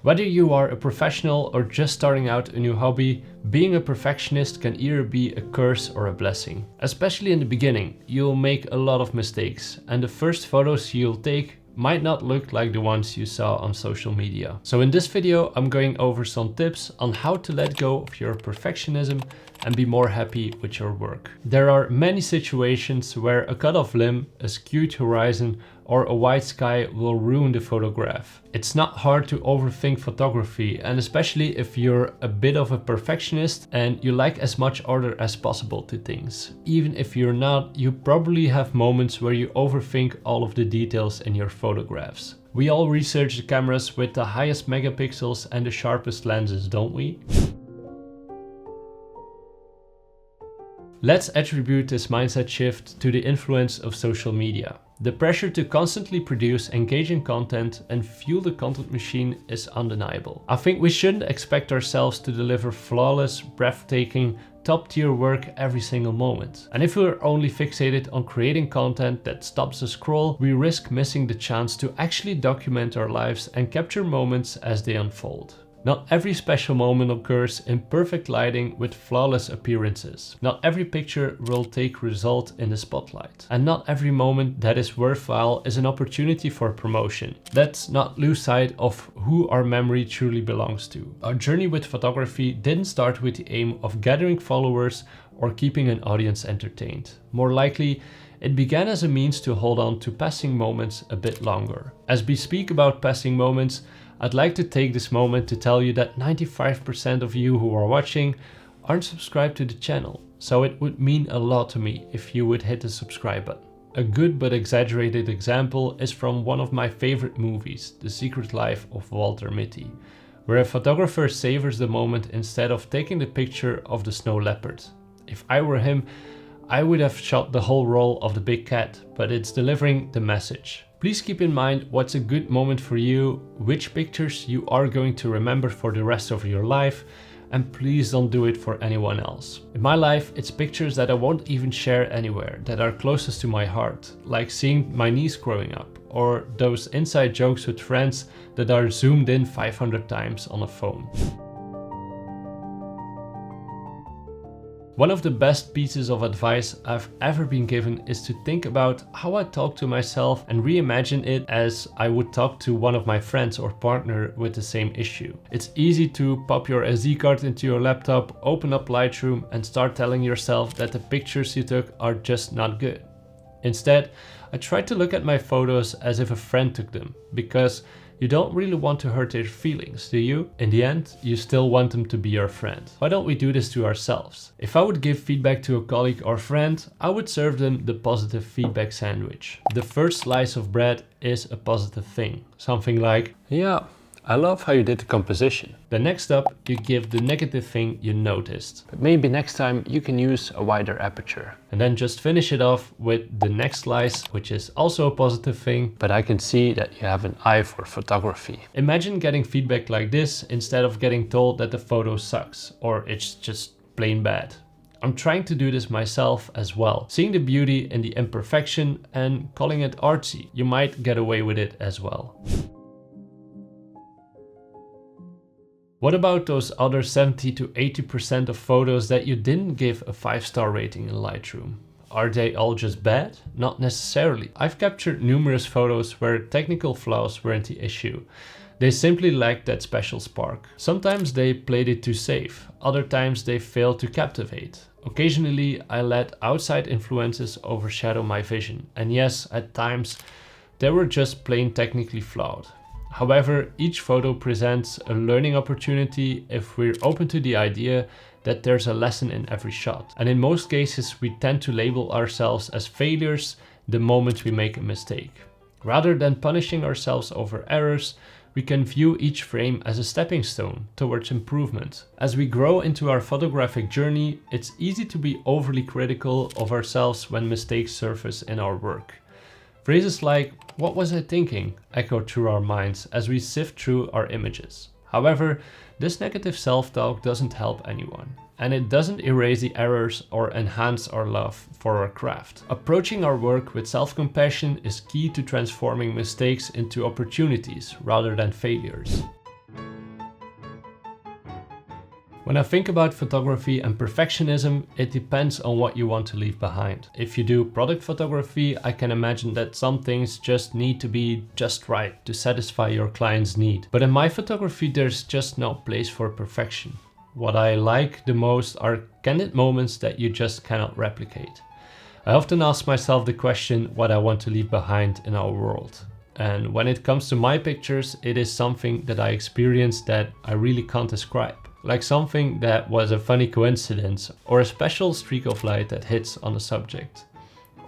Whether you are a professional or just starting out a new hobby, being a perfectionist can either be a curse or a blessing. Especially in the beginning, you'll make a lot of mistakes, and the first photos you'll take might not look like the ones you saw on social media. So in this video, I'm going over some tips on how to let go of your perfectionism and be more happy with your work. There are many situations where a cut off limb, a skewed horizon, or a white sky will ruin the photograph. It's not hard to overthink photography, and especially if you're a bit of a perfectionist and you like as much order as possible to things. Even if you're not, you probably have moments where you overthink all of the details in your photographs. We all research the cameras with the highest megapixels and the sharpest lenses, don't we? Let's attribute this mindset shift to the influence of social media. The pressure to constantly produce engaging content and fuel the content machine is undeniable. I think we shouldn't expect ourselves to deliver flawless, breathtaking, top-tier work every single moment. And if we're only fixated on creating content that stops the scroll, we risk missing the chance to actually document our lives and capture moments as they unfold. Not every special moment occurs in perfect lighting with flawless appearances. Not every picture will take result in the spotlight. And not every moment that is worthwhile is an opportunity for promotion. Let's not lose sight of who our memory truly belongs to. Our journey with photography didn't start with the aim of gathering followers or keeping an audience entertained. More likely, it began as a means to hold on to passing moments a bit longer. As we speak about passing moments, I'd like to take this moment to tell you that 95% of you who are watching aren't subscribed to the channel, so it would mean a lot to me if you would hit the subscribe button. A good but exaggerated example is from one of my favorite movies, The Secret Life of Walter Mitty, where a photographer savors the moment instead of taking the picture of the snow leopard. If I were him, I would have shot the whole roll of the big cat, but it's delivering the message. Please keep in mind what's a good moment for you, which pictures you are going to remember for the rest of your life, and please don't do it for anyone else. In my life, it's pictures that I won't even share anywhere, that are closest to my heart, like seeing my niece growing up, or those inside jokes with friends that are zoomed in 500 times on a phone. One of the best pieces of advice I've ever been given is to think about how I talk to myself and reimagine it as I would talk to one of my friends or partner with the same issue. It's easy to pop your SD card into your laptop, open up Lightroom and start telling yourself that the pictures you took are just not good. Instead, I try to look at my photos as if a friend took them, because you don't really want to hurt their feelings, do you? In the end, you still want them to be your friend. Why don't we do this to ourselves? If I would give feedback to a colleague or friend, I would serve them the positive feedback sandwich. The first slice of bread is a positive thing. Something like, "Yeah, I love how you did the composition." Then next up, you give the negative thing you noticed. But maybe next time you can use a wider aperture. And then just finish it off with the next slice, which is also a positive thing, but I can see that you have an eye for photography. Imagine getting feedback like this instead of getting told that the photo sucks or it's just plain bad. I'm trying to do this myself as well, seeing the beauty in the imperfection and calling it artsy. You might get away with it as well. What about those other 70 to 80% of photos that you didn't give a 5-star rating in Lightroom? Are they all just bad? Not necessarily. I've captured numerous photos where technical flaws weren't the issue. They simply lacked that special spark. Sometimes they played it too safe, other times they failed to captivate. Occasionally I let outside influences overshadow my vision, and yes, at times they were just plain technically flawed. However, each photo presents a learning opportunity if we're open to the idea that there's a lesson in every shot. And in most cases, we tend to label ourselves as failures the moment we make a mistake. Rather than punishing ourselves over errors, we can view each frame as a stepping stone towards improvement. As we grow into our photographic journey, it's easy to be overly critical of ourselves when mistakes surface in our work. Phrases like, "What was I thinking?" echo through our minds as we sift through our images. However, this negative self-talk doesn't help anyone, and it doesn't erase the errors or enhance our love for our craft. Approaching our work with self-compassion is key to transforming mistakes into opportunities rather than failures. When I think about photography and perfectionism, it depends on what you want to leave behind. If you do product photography, I can imagine that some things just need to be just right to satisfy your client's need. But in my photography, there's just no place for perfection. What I like the most are candid moments that you just cannot replicate. I often ask myself the question what I want to leave behind in our world. And when it comes to my pictures, it is something that I experienced that I really can't describe. Like something that was a funny coincidence, or a special streak of light that hits on the subject.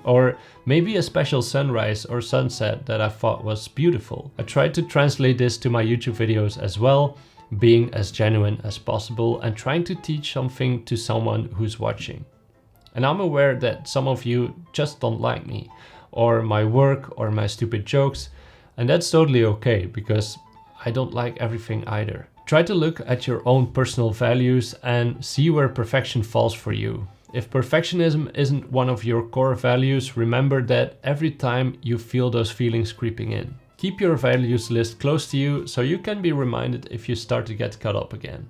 Or maybe a special sunrise or sunset that I thought was beautiful. I tried to translate this to my YouTube videos as well, being as genuine as possible and trying to teach something to someone who's watching. And I'm aware that some of you just don't like me, or my work, or my stupid jokes, and that's totally okay, because I don't like everything either. Try to look at your own personal values and see where perfection falls for you. If perfectionism isn't one of your core values, remember that every time you feel those feelings creeping in. Keep your values list close to you so you can be reminded if you start to get caught up again.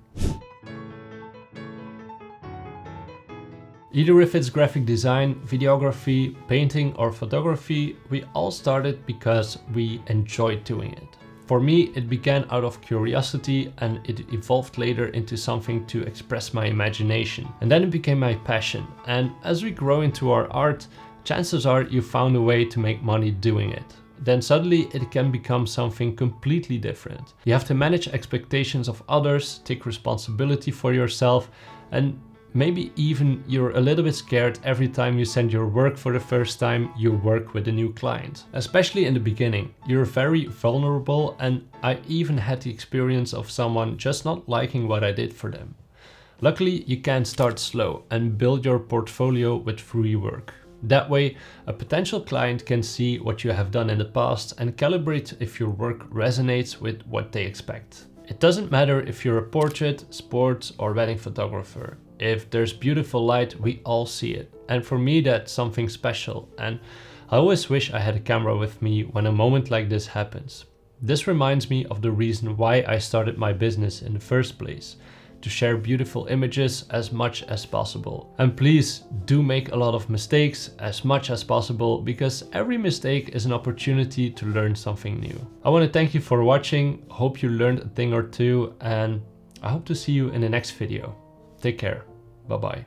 Either if it's graphic design, videography, painting or photography, we all started because we enjoyed doing it. For me, it began out of curiosity and it evolved later into something to express my imagination. And then it became my passion. And as we grow into our art, chances are you found a way to make money doing it. Then suddenly it can become something completely different. You have to manage expectations of others, take responsibility for yourself, and maybe even you're a little bit scared every time you send your work for the first time you work with a new client. Especially in the beginning, you're very vulnerable, and I even had the experience of someone just not liking what I did for them. Luckily, you can start slow and build your portfolio with free work. That way, a potential client can see what you have done in the past and calibrate if your work resonates with what they expect. It doesn't matter if you're a portrait, sports or wedding photographer. If there's beautiful light, we all see it. And for me, that's something special. And I always wish I had a camera with me when a moment like this happens. This reminds me of the reason why I started my business in the first place. To share beautiful images as much as possible. And please do make a lot of mistakes as much as possible, because every mistake is an opportunity to learn something new. I want to thank you for watching. Hope you learned a thing or two, and I hope to see you in the next video. Take care. Bye bye.